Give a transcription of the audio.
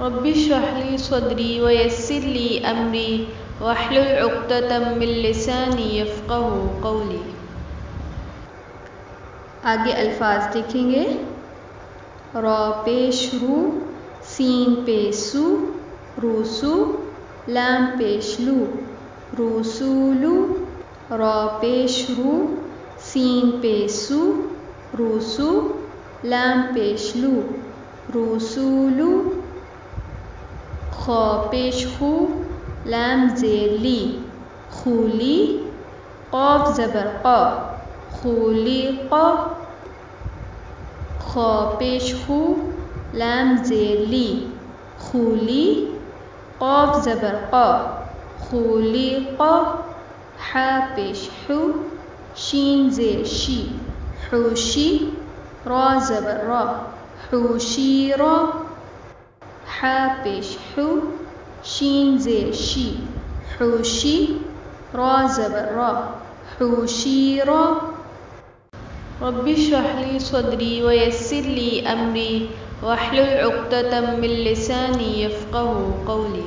Rabbi इश्रह ली सदरी व यस्सिर ली अमरी वहलुल उक़्दतम मिन लिसानी यफ़क़हू क़ौली। आगे अल्फाज देखेंगे। रॉ पेश रू, सीन पेश सू, रूसू, लाम पेश लू, रूसूलू। रॉ पेश रू, सीन पेश सू, रूसू, लाम पेश लू, रूसूलू। खौ पेश खू, लाम ज़ेर ली, खूली, क़ाफ ज़बर क़, खूलिक़। खौ पेश खू, लाम ज़ेर ली, खूली, क़ाफ ज़बर क़, खूलिक़। हा पेश हू, शीन ज़ेर शी, हूशी, रा ज़बर रा, हूशीर। हा पेश हू, शीन ज़ेर शी, हूशी, रा ज़बर रा, हूशीर। रब्बि इश्रह ली सदरी व यस्सिर ली अमरी वहलुल उक़्दतम मिन लिसानी यफ़क़हू क़ौली।